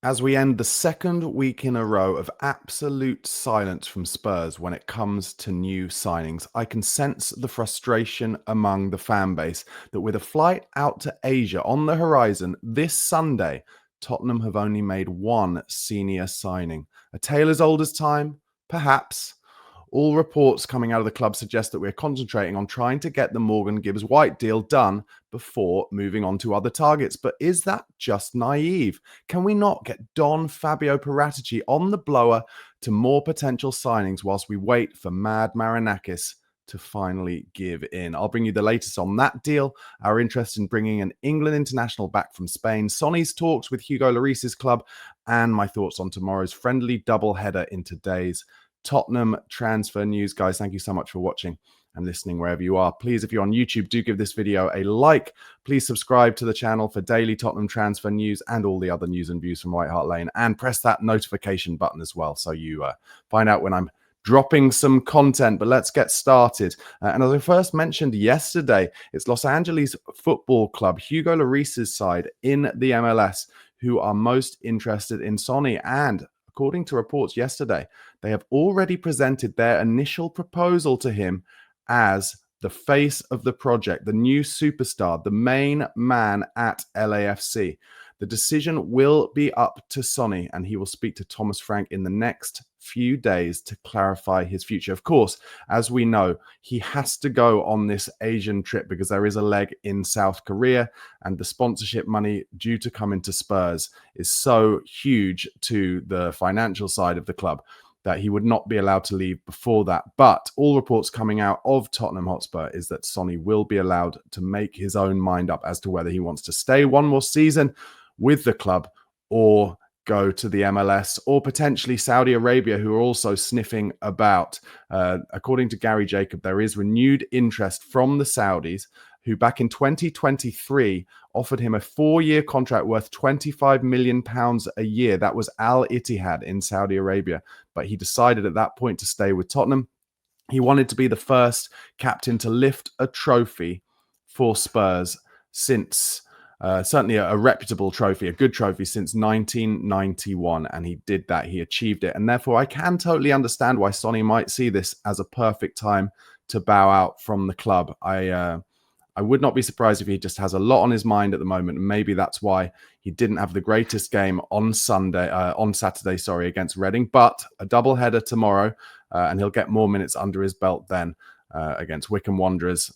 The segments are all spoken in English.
As we end the second week in a row of absolute silence from Spurs when it comes to new signings, I can sense the frustration among the fan base that with a flight out to Asia on the horizon this Sunday, Tottenham have only made one senior signing. A tale as old as time? Perhaps. All reports coming out of the club suggest that we're concentrating on trying to get the Morgan Gibbs-White deal done before moving on to other targets. But is that just naive? Can we not get Don Fabio Paratici on the blower to more potential signings whilst we wait for Mad Marinakis to finally give in? I'll bring you the latest on that deal, our interest in bringing an England international back from Spain, Sonny's talks with Hugo Lloris's club, and my thoughts on tomorrow's friendly doubleheader in today's Tottenham transfer news. Guys, thank you so much for watching and listening wherever you are. Please, if you're on YouTube, do give this video a like. Please subscribe to the channel for daily Tottenham transfer news and all the other news and views from White Hart Lane, and press that notification button as well so you find out when I'm dropping some content. But let's get started. And as I first mentioned yesterday, it's Los Angeles Football Club, Hugo Lloris's side in the MLS, who are most interested in Sonny. And according to reports yesterday, they have already presented their initial proposal to him as the face of the project, the new superstar, the main man at LAFC. The decision will be up to Sonny, and he will speak to Thomas Frank in the next few days to clarify his future. Of course, as we know, he has to go on this Asian trip because there is a leg in South Korea, and the sponsorship money due to come into Spurs is so huge to the financial side of the club that he would not be allowed to leave before that. But all reports coming out of Tottenham Hotspur is that Sonny will be allowed to make his own mind up as to whether he wants to stay one more season with the club or go to the MLS or potentially Saudi Arabia, who are also sniffing about. According to Gary Jacob, there is renewed interest from the Saudis, who back in 2023 offered him a 4-year contract worth £25 million a year. That was Al Ittihad in Saudi Arabia. But he decided at that point to stay with Tottenham. He wanted to be the first captain to lift a trophy for Spurs since certainly a reputable trophy, a good trophy since 1991. And he did that. He achieved it. And therefore, I can totally understand why Sonny might see this as a perfect time to bow out from the club. I would not be surprised if he just has a lot on his mind at the moment. And maybe that's why he didn't have the greatest game on Saturday, against Reading, but a double header tomorrow, and he'll get more minutes under his belt then against Wycombe Wanderers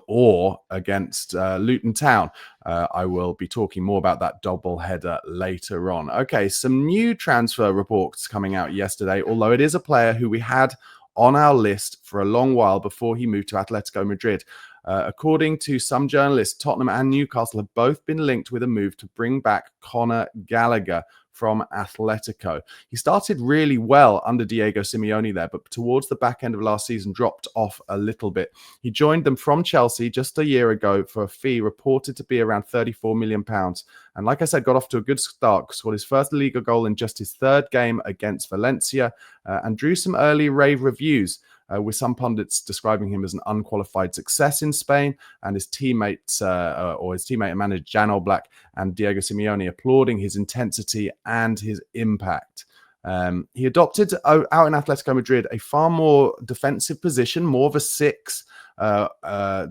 or against Luton Town. I will be talking more about that double header later on. Okay, some new transfer reports coming out yesterday, although it is a player who we had on our list for a long while before he moved to Atletico Madrid. According to some journalists, Tottenham and Newcastle have both been linked with a move to bring back Conor Gallagher from Atletico. He started really well under Diego Simeone there, but towards the back end of last season dropped off a little bit. He joined them from Chelsea just a year ago for a fee reported to be around £34 million. And like I said, got off to a good start, scored his first Liga goal in just his third game against Valencia, and drew some early rave reviews, with some pundits describing him as an unqualified success in Spain, and his teammates his teammate and manager Jan Oblak and Diego Simeone applauding his intensity and his impact. He adopted out in Atletico Madrid a far more defensive position, more of a 6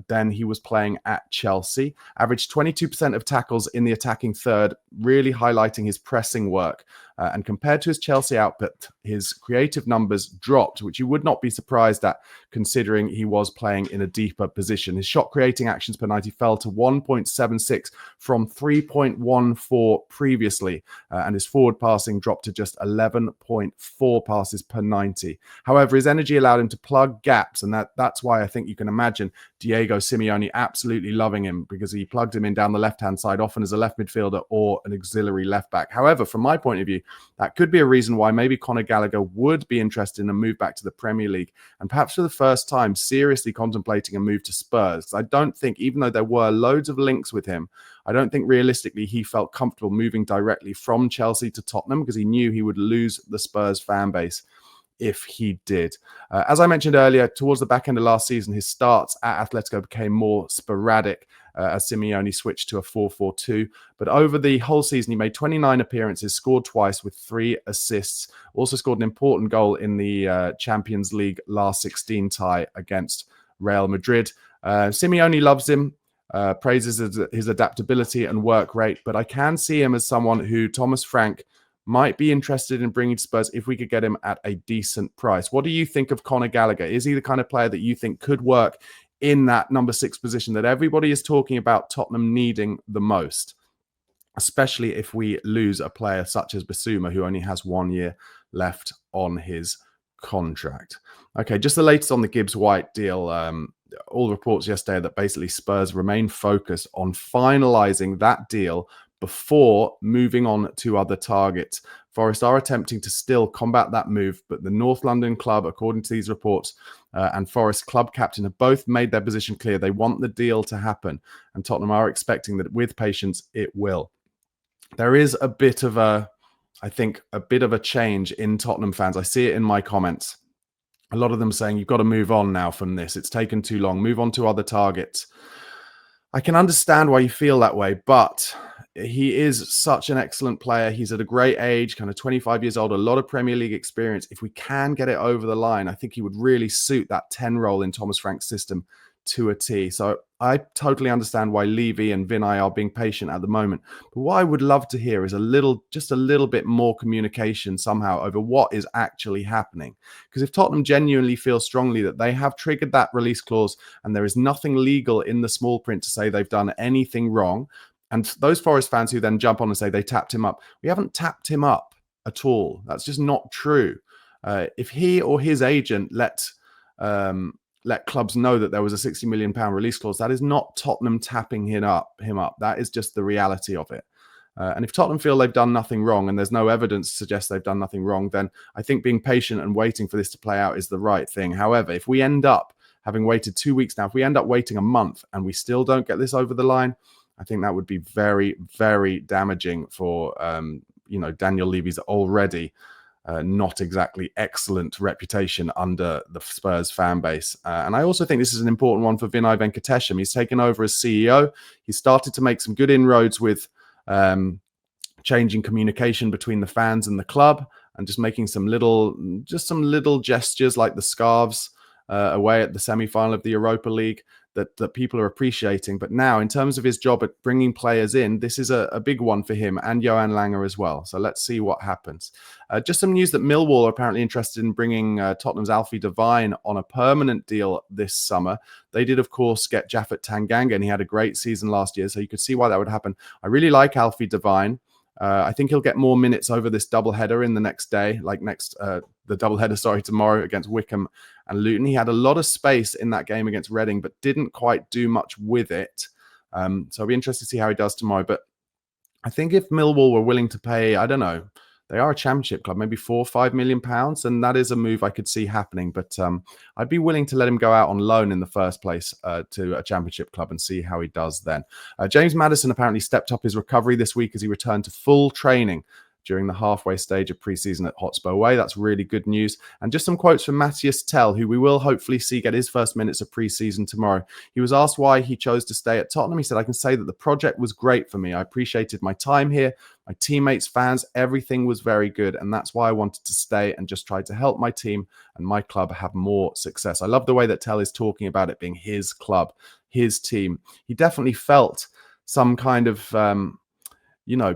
than he was playing at Chelsea. Averaged 22% of tackles in the attacking third, really highlighting his pressing work. And compared to his Chelsea output, his creative numbers dropped, which you would not be surprised at considering he was playing in a deeper position. His shot creating actions per 90 fell to 1.76 from 3.14 previously, and his forward passing dropped to just 11.4 passes per 90. However, his energy allowed him to plug gaps, and that's why I think you can imagine Diego Simeone absolutely loving him, because he plugged him in down the left-hand side, often as a left midfielder or an auxiliary left back. However, from my point of view, that could be a reason why maybe Conor Gallagher would be interested in a move back to the Premier League, and perhaps for the first time seriously contemplating a move to Spurs. I don't think, even though there were loads of links with him, I don't think realistically he felt comfortable moving directly from Chelsea to Tottenham, because he knew he would lose the Spurs fan base if he did. As I mentioned earlier, towards the back end of last season, his starts at Atletico became more sporadic, as Simeone switched to a 4-4-2. But over the whole season, he made 29 appearances, scored twice with 3 assists, also scored an important goal in the Champions League last 16 tie against Real Madrid. Simeone loves him, praises his adaptability and work rate, but I can see him as someone who Thomas Frank might be interested in bringing to Spurs if we could get him at a decent price. What do you think of Conor Gallagher? Is he the kind of player that you think could work in that number 6 position that everybody is talking about Tottenham needing the most, especially if we lose a player such as Bissouma, who only has 1 year left on his contract? Okay, just the latest on the Gibbs-White deal. All reports yesterday that basically Spurs remain focused on finalising that deal before moving on to other targets. Forest are attempting to still combat that move, but the North London club, according to these reports, and Forest club captain have both made their position clear. They want the deal to happen, and Tottenham are expecting that with patience, it will. There is a bit of a change in Tottenham fans. I see it in my comments. A lot of them saying, you've got to move on now from this. It's taken too long. Move on to other targets. I can understand why you feel that way, but he is such an excellent player. He's at a great age, kind of 25 years old, a lot of Premier League experience. If we can get it over the line, I think he would really suit that 10 role in Thomas Frank's system to a T. So I totally understand why Levy and Vinay are being patient at the moment. But what I would love to hear is just a little bit more communication somehow over what is actually happening. Because if Tottenham genuinely feel strongly that they have triggered that release clause and there is nothing legal in the small print to say they've done anything wrong, and those Forest fans who then jump on and say they tapped him up, we haven't tapped him up at all. That's just not true. If he or his agent let clubs know that there was a £60 million release clause, that is not Tottenham tapping him up. That is just the reality of it. And if Tottenham feel they've done nothing wrong and there's no evidence to suggest they've done nothing wrong, then I think being patient and waiting for this to play out is the right thing. However, if we end up having waited 2 weeks now, if we end up waiting a month and we still don't get this over the line, I think that would be very, very damaging for Daniel Levy's already not exactly excellent reputation under the Spurs fan base. And I also think this is an important one for Vinay Venkatesham. He's taken over as CEO. He started to make some good inroads with changing communication between the fans and the club, and just making some little gestures like the scarves away at the semi-final of the Europa League that people are appreciating. But now, in terms of his job at bringing players in, this is a big one for him and Johan Langer as well. So let's see what happens. Just some news that Millwall are apparently interested in bringing Tottenham's Alfie Devine on a permanent deal this summer. They did, of course, get Japhet Tanganga, and he had a great season last year, so you could see why that would happen. I really like Alfie Devine. I think he'll get more minutes over this doubleheader in the next day, the doubleheader, tomorrow against Wickham and Luton. He had a lot of space in that game against Reading, but didn't quite do much with it. So I'll be interested to see how he does tomorrow. But I think if Millwall were willing to pay, I don't know, they are a championship club, maybe £4 or £5 million, and that is a move I could see happening. But I'd be willing to let him go out on loan in the first place to a championship club and see how he does then. James Maddison apparently stepped up his recovery this week as he returned to full training during the halfway stage of pre-season at Hotspur Way. That's really good news. And just some quotes from Matthias Tell, who we will hopefully see get his first minutes of pre-season tomorrow. He was asked why he chose to stay at Tottenham. He said, "I can say that the project was great for me. I appreciated my time here, my teammates, fans, everything was very good. And that's why I wanted to stay and just try to help my team and my club have more success." I love the way that Tell is talking about it being his club, his team. He definitely felt some kind of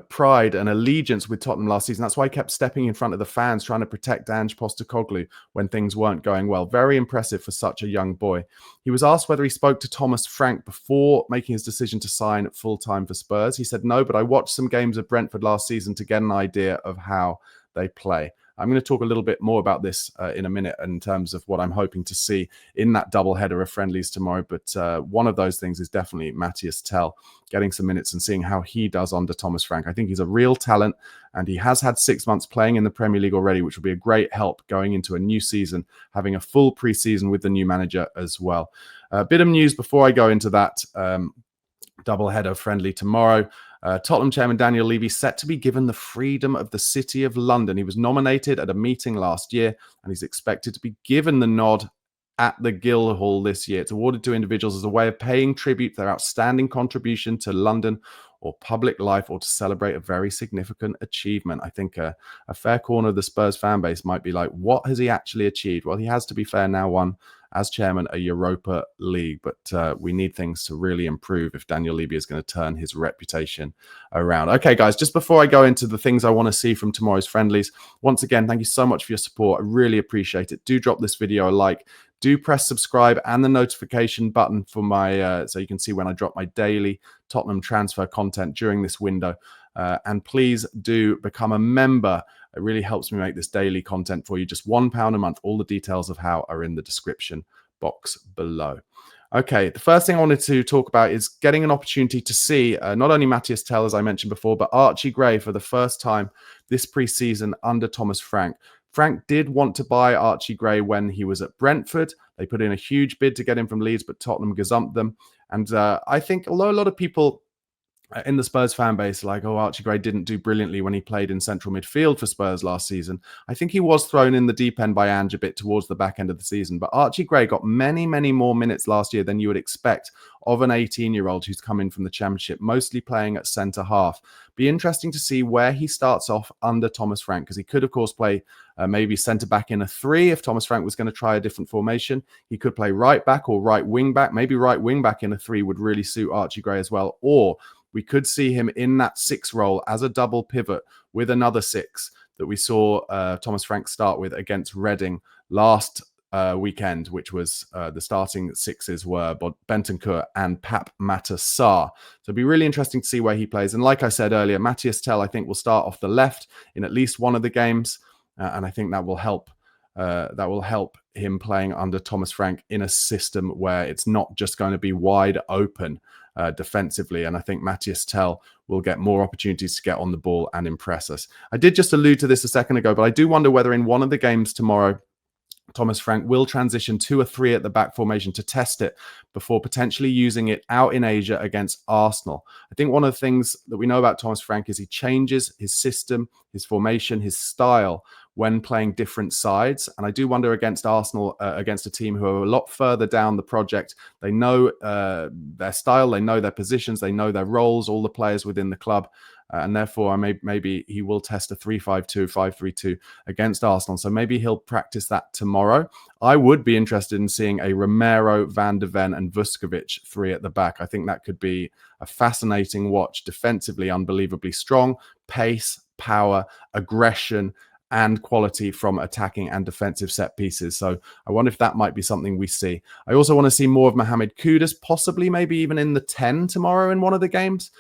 pride and allegiance with Tottenham last season. That's why he kept stepping in front of the fans, trying to protect Ange Postecoglou when things weren't going well. Very impressive for such a young boy. He was asked whether he spoke to Thomas Frank before making his decision to sign full-time for Spurs. He said, "No, but I watched some games of Brentford last season to get an idea of how they play." I'm going to talk a little bit more about this in a minute in terms of what I'm hoping to see in that double header of friendlies tomorrow. But one of those things is definitely Matthias Tell getting some minutes and seeing how he does under Thomas Frank. I think he's a real talent, and he has had 6 months playing in the Premier League already, which will be a great help going into a new season, having a full pre-season with the new manager as well. A bit of news before I go into that double header friendly tomorrow. Tottenham chairman Daniel Levy set to be given the freedom of the City of London. He was nominated at a meeting last year, and he's expected to be given the nod at the Guildhall this year. It's awarded to individuals as a way of paying tribute to their outstanding contribution to London or public life, or to celebrate a very significant achievement. I think a fair corner of the Spurs fan base might be like, what has he actually achieved? Well, he has, to be fair, now won, as chairman, a Europa League, but we need things to really improve if Daniel Levy is going to turn his reputation around. Okay, guys, just before I go into the things I want to see from tomorrow's friendlies, once again, thank you so much for your support. I really appreciate it. Do drop this video a like. Do press subscribe and the notification button for my so you can see when I drop my daily Tottenham transfer content during this window. And please do become a member. It really helps me make this daily content for you. Just £1 a month. All the details of how are in the description box below. Okay, the first thing I wanted to talk about is getting an opportunity to see not only Matthias Tell, as I mentioned before, but Archie Gray for the first time this pre-season under Thomas Frank. Frank did want to buy Archie Gray when he was at Brentford. They put in a huge bid to get him from Leeds, but Tottenham gazumped them. And I think, although a lot of people in the Spurs fan base like, oh, Archie Gray didn't do brilliantly when he played in central midfield for Spurs last season, I think he was thrown in the deep end by Ange a bit towards the back end of the season. But Archie Gray got many, many more minutes last year than you would expect of an 18-year-old who's come in from the Championship, mostly playing at centre-half. Be interesting to see where he starts off under Thomas Frank, because he could, of course, play maybe centre-back in a 3 if Thomas Frank was going to try a different formation. He could play right-back or right wing-back. Maybe right wing-back in a 3 would really suit Archie Gray as well. Or we could see him in that 6 role as a double pivot with another 6 that we saw Thomas Frank start with against Reading last weekend, which was the starting 6s were Bentancur and Pap Matar Sarr. So it'd be really interesting to see where he plays. And like I said earlier, Matthias Tell, I think, will start off the left in at least one of the games. And I think that will help. That will help him playing under Thomas Frank in a system where it's not just going to be wide open defensively. And I think Matthias Tell will get more opportunities to get on the ball and impress us. I did just allude to this a second ago, but I do wonder whether in one of the games tomorrow, Thomas Frank will transition to a 3 at the back formation to test it before potentially using it out in Asia against Arsenal. I think one of the things that we know about Thomas Frank is he changes his system, his formation, his style when playing different sides. And I do wonder against Arsenal, against a team who are a lot further down the project. They know their style, they know their positions, they know their roles, all the players within the club. And therefore, maybe he will test a 3-5-2, 5-3-2 against Arsenal. So maybe he'll practice that tomorrow. I would be interested in seeing a Romero, Van de Ven and Vuskovic 3 at the back. I think that could be a fascinating watch. Defensively, unbelievably strong. Pace, power, aggression, and quality from attacking and defensive set pieces. So I wonder if that might be something we see. I also want to see more of Mohamed Kudus, possibly maybe even in the 10 tomorrow in one of the games.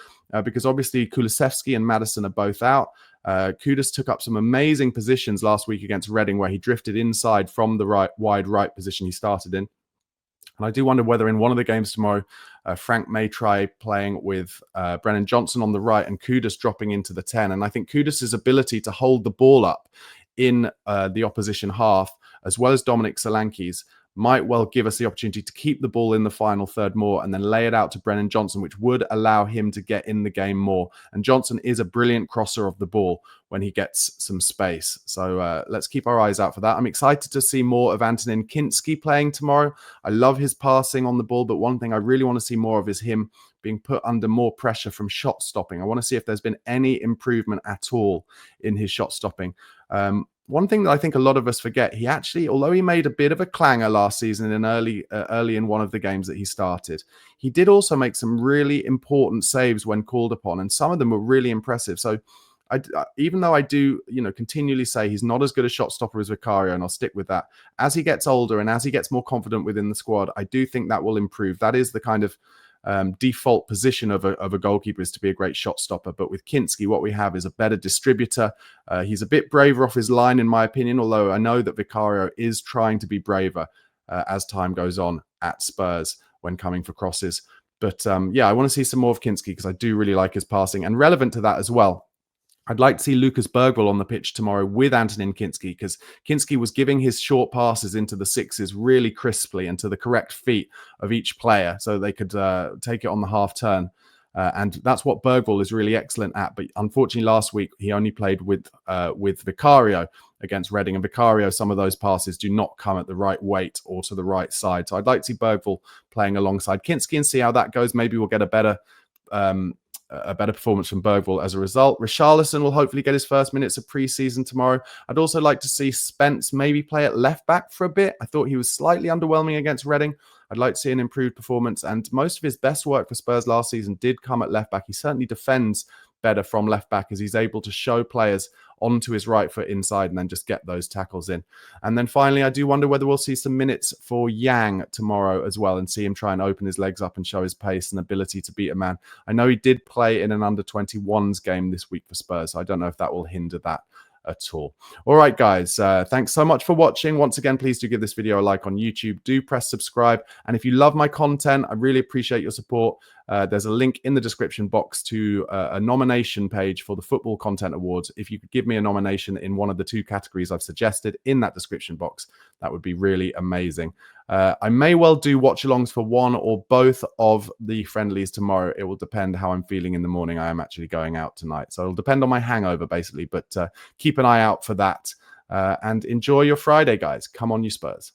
Because obviously Kulusevski and Maddison are both out. Kudus took up some amazing positions last week against Reading, where he drifted inside from the wide right position he started in. And I do wonder whether in one of the games tomorrow, Frank may try playing with Brennan Johnson on the right and Kudus dropping into the 10. And I think Kudus' ability to hold the ball up in the opposition half, as well as Dominic Solanke's, might well give us the opportunity to keep the ball in the final third more and then lay it out to Brennan Johnson, which would allow him to get in the game more. And Johnson is a brilliant crosser of the ball when he gets some space. So let's keep our eyes out for that. I'm excited to see more of Antonin Kinski playing tomorrow. I love his passing on the ball, but one thing I really want to see more of is him being put under more pressure from shot stopping. I want to see if there's been any improvement at all in his shot stopping. One thing that I think a lot of us forget, he actually, although he made a bit of a clanger last season in early in one of the games that he started, he did also make some really important saves when called upon, and some of them were really impressive. So even though I do, continually say he's not as good a shot stopper as Vicario, and I'll stick with that, as he gets older and as he gets more confident within the squad, I do think that will improve. That is the kind of default position of a goalkeeper, is to be a great shot stopper. But with Kinski, what we have is a better distributor. He's a bit braver off his line, in my opinion, although I know that Vicario is trying to be braver as time goes on at Spurs when coming for crosses. But yeah, I want to see some more of Kinski because I do really like his passing. And relevant to that as well, I'd like to see Lucas Bergwall on the pitch tomorrow with Antonin Kinski, because Kinski was giving his short passes into the 6s really crisply and to the correct feet of each player so they could take it on the half turn. And that's what Bergvall is really excellent at. But unfortunately, last week he only played with Vicario against Reading, and Vicario, some of those passes do not come at the right weight or to the right side. So I'd like to see Bergvall playing alongside Kinski and see how that goes. Maybe we'll get a better performance from Bergvall as a result. Richarlison will hopefully get his first minutes of pre-season tomorrow. I'd also like to see Spence maybe play at left back for a bit. I thought he was slightly underwhelming against Reading. I'd like to see an improved performance, and most of his best work for Spurs last season did come at left back. He certainly defends better from left back as he's able to show players onto his right foot inside and then just get those tackles in. And then finally, I do wonder whether we'll see some minutes for Yang tomorrow as well and see him try and open his legs up and show his pace and ability to beat a man. I know he did play in an under-21s game this week for Spurs, so I don't know if that will hinder that at all. All right, guys, thanks so much for watching. Once again, please do give this video a like on YouTube. Do press subscribe. And if you love my content, I really appreciate your support. There's a link in the description box to a nomination page for the Football Content Awards. If you could give me a nomination in one of the 2 categories I've suggested in that description box, that would be really amazing. I may well do watch-alongs for one or both of the friendlies tomorrow. It will depend how I'm feeling in the morning. I am actually going out tonight, so it'll depend on my hangover, basically. But keep an eye out for that. And enjoy your Friday, guys. Come on, you Spurs.